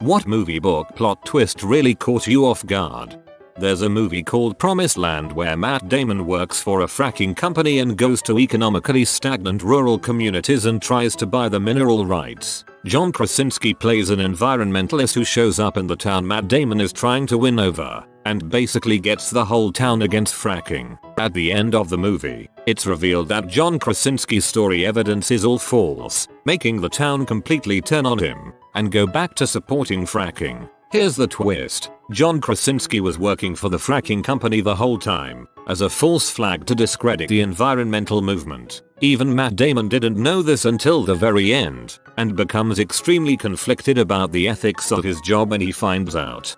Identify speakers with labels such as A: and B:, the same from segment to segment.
A: What movie book plot twist really caught you off guard? There's a movie called Promised Land where Matt Damon works for a fracking company and goes to economically stagnant rural communities and tries to buy the mineral rights. John Krasinski plays an environmentalist who shows up in the town Matt Damon is trying to win over, and basically gets the whole town against fracking. At the end of the movie, it's revealed that John Krasinski's story evidence is all false, making the town completely turn on him and go back to supporting fracking. Here's the twist. John Krasinski was working for the fracking company the whole time, as a false flag to discredit the environmental movement. Even Matt Damon didn't know this until the very end, and becomes extremely conflicted about the ethics of his job when he finds out.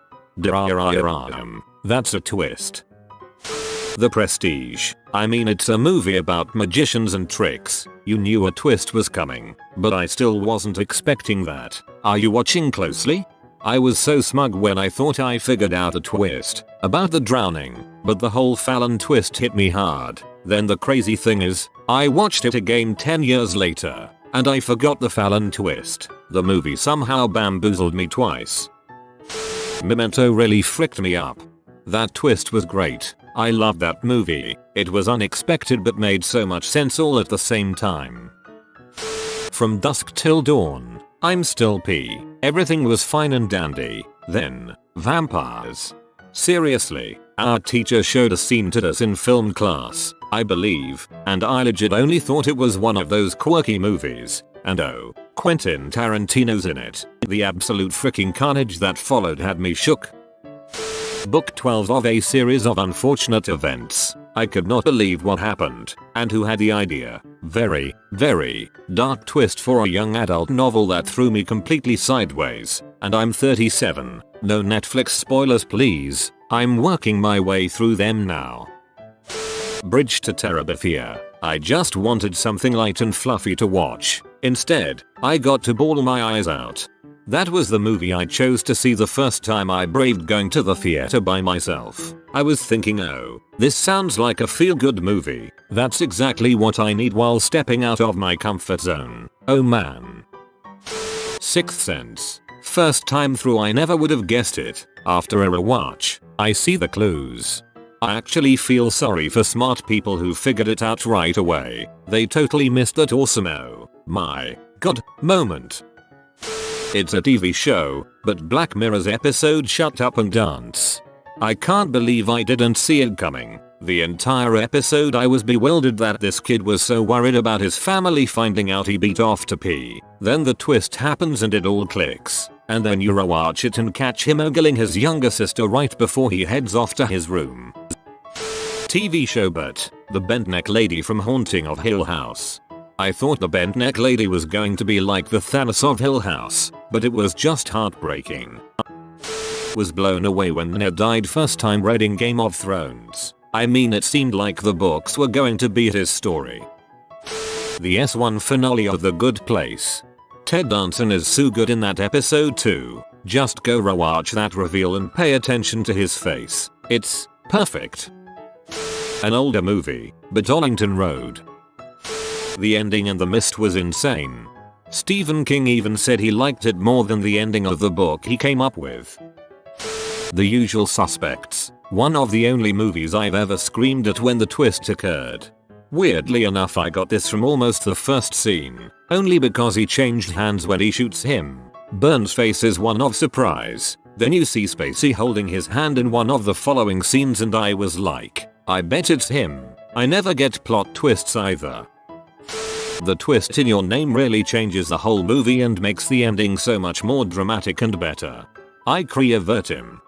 A: That's a twist. The Prestige. I mean, it's a movie about magicians and tricks. You knew a twist was coming, but I still wasn't expecting that. Are you watching closely? I was so smug when I thought I figured out a twist about the drowning, but the whole Fallon twist hit me hard. Then the crazy thing is, I watched it again 10 years later, and I forgot the Fallon twist. The movie somehow bamboozled me twice. Memento really fricked me up. That twist was great. I loved that movie. It was unexpected but made so much sense all at the same time. From Dusk Till Dawn. I'm still P. Everything was fine and dandy. Then, vampires. Seriously, our teacher showed a scene to us in film class, I believe, and I legit only thought it was one of those quirky movies. And oh, Quentin Tarantino's in it. The absolute freaking carnage that followed had me shook. Book 12 of a series of unfortunate events. I could not believe what happened, and who had the idea. Very, very dark twist for a young adult novel that threw me completely sideways. And I'm 37. No Netflix spoilers please. I'm working my way through them now. Bridge to Terabithia. I just wanted something light and fluffy to watch. Instead, I got to bawl my eyes out. That was the movie I chose to see the first time I braved going to the theater by myself. I was thinking, oh, this sounds like a feel-good movie. That's exactly what I need while stepping out of my comfort zone. Oh man. Sixth Sense. First time through I never would have guessed it. After a rewatch, I see the clues. I actually feel sorry for smart people who figured it out right away. They totally missed that awesome oh my god moment. It's a TV show, but Black Mirror's episode Shut Up and Dance. I can't believe I didn't see it coming. The entire episode I was bewildered that this kid was so worried about his family finding out he beat off to pee. Then the twist happens and it all clicks. And then you rewatch it and catch him ogling his younger sister right before he heads off to his room. TV show but the bent-neck lady from Haunting of Hill House. I thought the bent-neck lady was going to be like the Thanos of Hill House, but it was just heartbreaking. Was blown away when Ned died first time reading Game of Thrones. I mean, it seemed like the books were going to beat his story. The S1 finale of The Good Place. Ted Danson is so good in that episode too. Just go rewatch that reveal and pay attention to his face. It's perfect. An older movie, but Arlington Road. The ending in The Mist was insane. Stephen King even said he liked it more than the ending of the book he came up with. The Usual Suspects. One of the only movies I've ever screamed at when the twist occurred. Weirdly enough, I got this from almost the first scene, only because he changed hands when he shoots him. Burns' face is one of surprise. Then you see Spacey holding his hand in one of the following scenes and I was like, I bet it's him. I never get plot twists either. The twist in Your Name really changes the whole movie and makes the ending so much more dramatic and better. I avert him.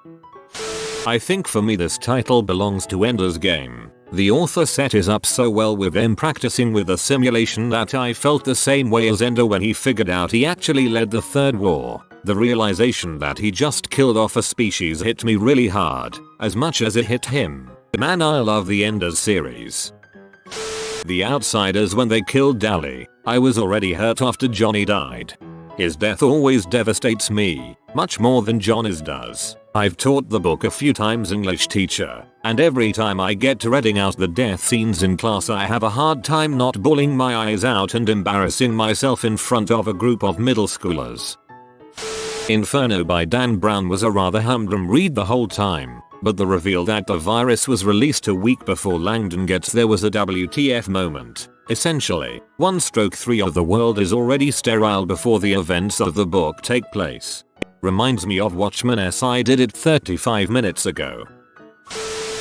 A: I think for me this title belongs to Ender's Game. The author set it up so well with them practicing with the simulation that I felt the same way as Ender when he figured out he actually led the third war. The realization that he just killed off a species hit me really hard, as much as it hit him. Man, I love the Enders series. The Outsiders. When they killed Dally, I was already hurt after Johnny died. His death always devastates me, much more than Johnny's does. I've taught the book a few times, English teacher, and every time I get to reading out the death scenes in class I have a hard time not bawling my eyes out and embarrassing myself in front of a group of middle schoolers. Inferno by Dan Brown was a rather humdrum read the whole time, but the reveal that the virus was released a week before Langdon gets there was a WTF moment. Essentially, 1/3 of the world is already sterile before the events of the book take place. Reminds me of Watchmen as I did it 35 minutes ago.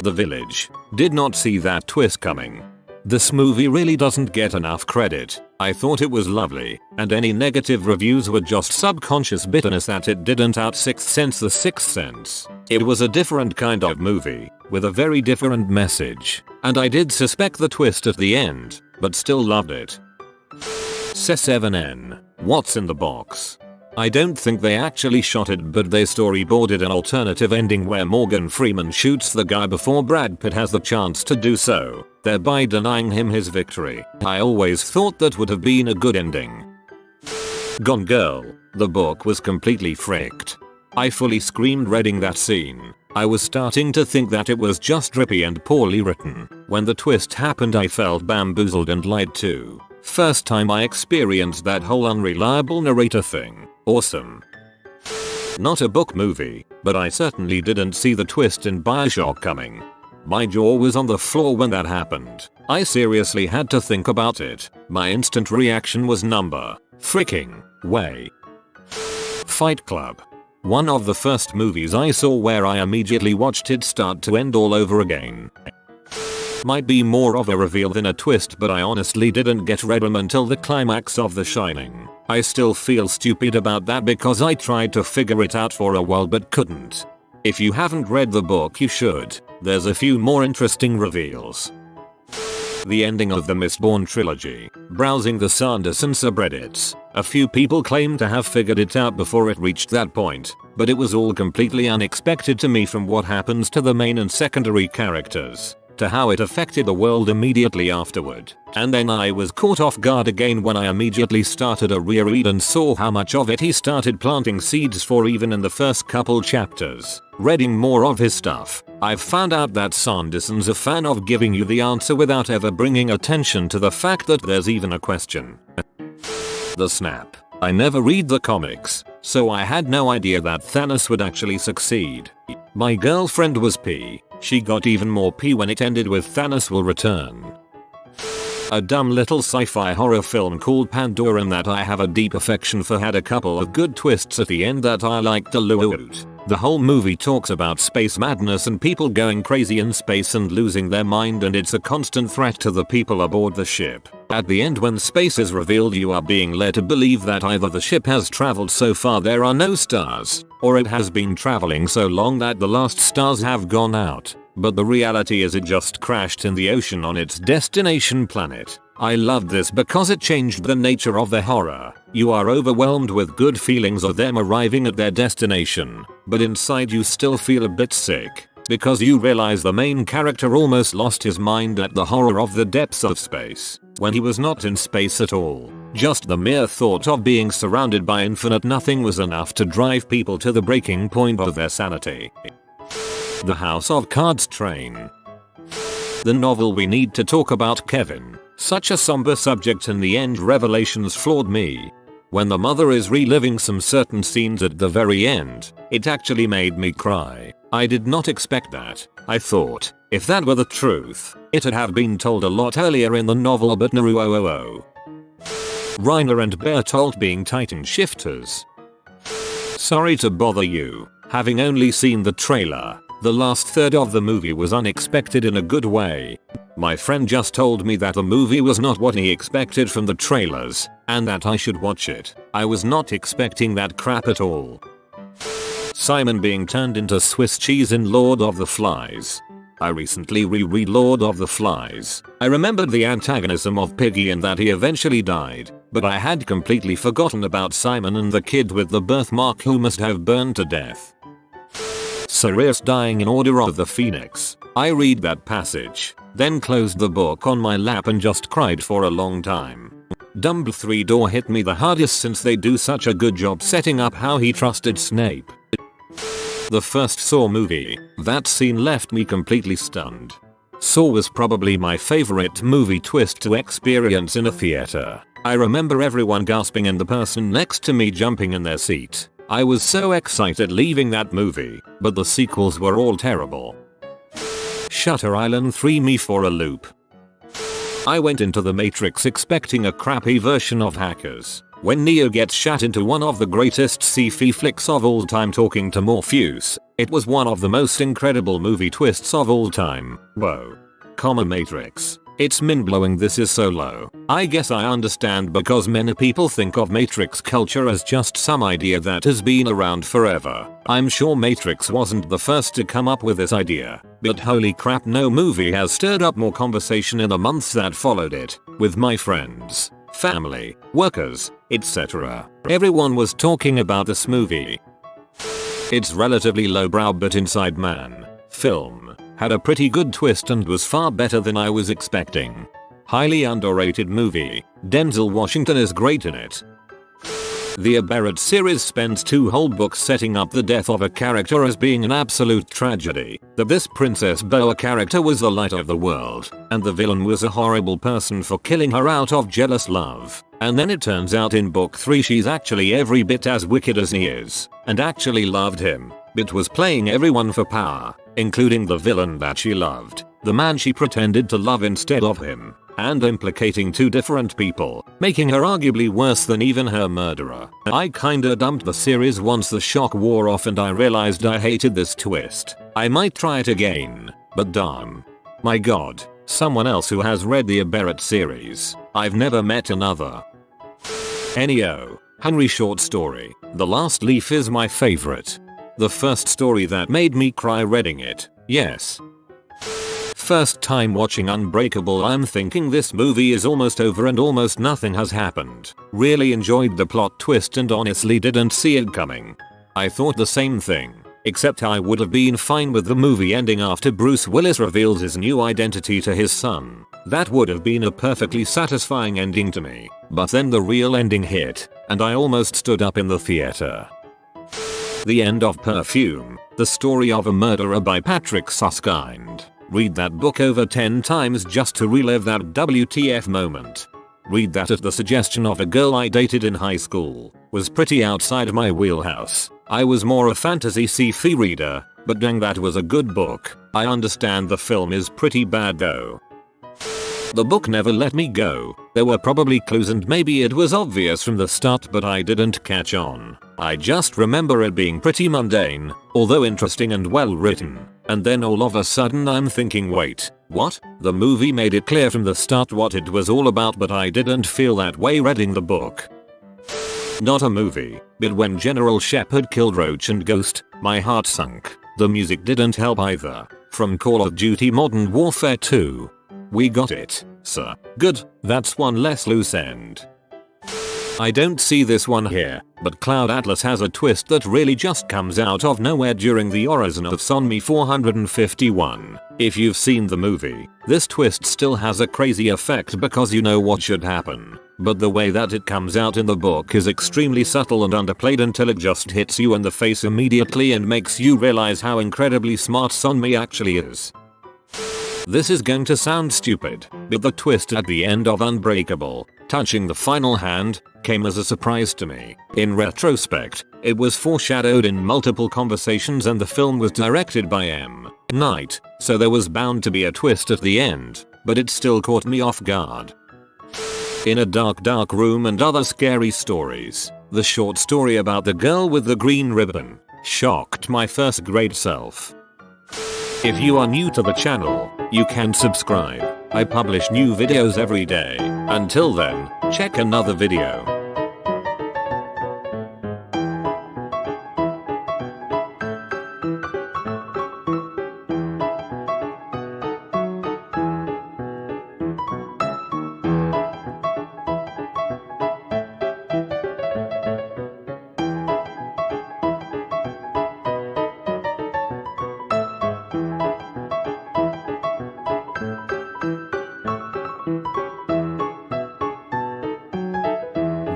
A: The Village. Did not see that twist coming. This movie really doesn't get enough credit. I thought it was lovely, and any negative reviews were just subconscious bitterness that it didn't out Sixth Sense the Sixth Sense. It was a different kind of movie, with a very different message, and I did suspect the twist at the end, but still loved it. C7N. What's in the box? I don't think they actually shot it, but they storyboarded an alternative ending where Morgan Freeman shoots the guy before Brad Pitt has the chance to do so, thereby denying him his victory. I always thought that would have been a good ending. Gone Girl. The book was completely fricked. I fully screamed reading that scene. I was starting to think that it was just drippy and poorly written. When the twist happened I felt bamboozled and lied to. First time I experienced that whole unreliable narrator thing. Awesome. Not a book movie, but I certainly didn't see the twist in BioShock coming. My jaw was on the floor when that happened. I seriously had to think about it. My instant reaction was number freaking way. Fight Club. One of the first movies I saw where I immediately watched it start to end all over again. Might be more of a reveal than a twist, but I honestly didn't get Redham until the climax of The Shining. I still feel stupid about that because I tried to figure it out for a while but couldn't. If you haven't read the book you should. There's a few more interesting reveals. The ending of the Mistborn trilogy. Browsing the Sanderson subreddits, a few people claim to have figured it out before it reached that point, but it was all completely unexpected to me, from what happens to the main and secondary characters to how it affected the world immediately afterward. And then I was caught off guard again when I immediately started a reread and saw how much of it he started planting seeds for even in the first couple chapters. Reading more of his stuff, I've found out that Sanderson's a fan of giving you the answer without ever bringing attention to the fact that there's even a question. The Snap. I never read the comics, so I had no idea that Thanos would actually succeed. My girlfriend was P. She got even more P when it ended with Thanos will return. A dumb little sci-fi horror film called Pandoran that I have a deep affection for had a couple of good twists at the end that I liked a lot. The whole movie talks about space madness and people going crazy in space and losing their mind, and it's a constant threat to the people aboard the ship. At the end, when space is revealed, you are being led to believe that either the ship has traveled so far there are no stars, or it has been traveling so long that the last stars have gone out. But the reality is it just crashed in the ocean on its destination planet. I loved this because it changed the nature of the horror. You are overwhelmed with good feelings of them arriving at their destination, but inside you still feel a bit sick, because you realize the main character almost lost his mind at the horror of the depths of space, when he was not in space at all. Just the mere thought of being surrounded by infinite nothing was enough to drive people to the breaking point of their sanity. The House of Cards Train. The novel we need to talk about, Kevin. Such a somber subject, and the end revelations floored me. When the mother is reliving some certain scenes at the very end, it actually made me cry. I did not expect that. I thought, if that were the truth, it'd have been told a lot earlier in the novel, but no. Reiner and Bertolt being Titan shifters. Sorry to bother you. Having only seen the trailer, the last third of the movie was unexpected in a good way. My friend just told me that the movie was not what he expected from the trailers, and that I should watch it. I was not expecting that crap at all. Simon being turned into Swiss cheese in Lord of the Flies. I recently reread Lord of the Flies. I remembered the antagonism of Piggy and that he eventually died, but I had completely forgotten about Simon and the kid with the birthmark who must have burned to death. Sirius dying in Order of the Phoenix. I read that passage, then closed the book on my lap and just cried for a long time. Dumbledore hit me the hardest since they do such a good job setting up how he trusted Snape. The first Saw movie. That scene left me completely stunned. Saw was probably my favorite movie twist to experience in a theater. I remember everyone gasping and the person next to me jumping in their seat. I was so excited leaving that movie, but the sequels were all terrible. Shutter Island threw me for a loop. I went into The Matrix expecting a crappy version of Hackers. When Neo gets shot into one of the greatest sci-fi flicks of all time talking to Morpheus, it was one of the most incredible movie twists of all time. Whoa. Matrix. It's mind-blowing this is so low. I guess I understand because many people think of Matrix culture as just some idea that has been around forever. I'm sure Matrix wasn't the first to come up with this idea, but holy crap, no movie has stirred up more conversation in the months that followed it. With my friends, family, workers, etc. Everyone was talking about this movie. It's relatively lowbrow, but Inside Man film had a pretty good twist and was far better than I was expecting. Highly underrated movie. Denzel Washington is great in it. The Aberrant series spends 2 whole books setting up the death of a character as being an absolute tragedy. That this Princess Boa character was the light of the world, and the villain was a horrible person for killing her out of jealous love. And then it turns out in book 3 she's actually every bit as wicked as he is, and actually loved him, but was playing everyone for power, including the villain that she loved, the man she pretended to love instead of him, and implicating 2 different people, making her arguably worse than even her murderer. I kinda dumped the series once the shock wore off and I realized I hated this twist. I might try it again, but damn. My god, someone else who has read the Aberrant series. I've never met another. NEO. Henry short story. The Last Leaf is my favorite. The first story that made me cry reading it. Yes. First time watching Unbreakable, I'm thinking this movie is almost over and almost nothing has happened. Really enjoyed the plot twist and honestly didn't see it coming. I thought the same thing, except I would have been fine with the movie ending after Bruce Willis revealed his new identity to his son. That would have been a perfectly satisfying ending to me. But then the real ending hit, and I almost stood up in the theater. The End of Perfume, the story of a murderer by Patrick Susskind. Read that book over 10 times just to relive that WTF moment. Read that at the suggestion of a girl I dated in high school. Was pretty outside my wheelhouse. I was more a fantasy sci-fi reader, but dang, that was a good book. I understand the film is pretty bad though. The book never let me go. There were probably clues and maybe it was obvious from the start, but I didn't catch on. I just remember it being pretty mundane, although interesting and well written. And then all of a sudden I'm thinking, wait, what? The movie made it clear from the start what it was all about, but I didn't feel that way reading the book. Not a movie, but when General Shepard killed Roach and Ghost, my heart sunk. The music didn't help either. From Call of Duty Modern Warfare 2. We got it, sir. Good, that's one less loose end. I don't see this one here, but Cloud Atlas has a twist that really just comes out of nowhere during the origin of Sonmi 451. If you've seen the movie, this twist still has a crazy effect because you know what should happen. But the way that it comes out in the book is extremely subtle and underplayed until it just hits you in the face immediately and makes you realize how incredibly smart Sonmi actually is. This is going to sound stupid, but the twist at the end of Unbreakable, touching the final hand, came as a surprise to me. In retrospect, it was foreshadowed in multiple conversations and the film was directed by M. Night, so there was bound to be a twist at the end, but it still caught me off guard. In a dark room and other scary stories, the short story about the girl with the green ribbon shocked my first grade self. If you are new to the channel, you can subscribe. I publish new videos every day. Until then, check another video.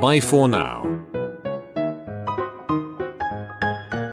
A: Bye for now.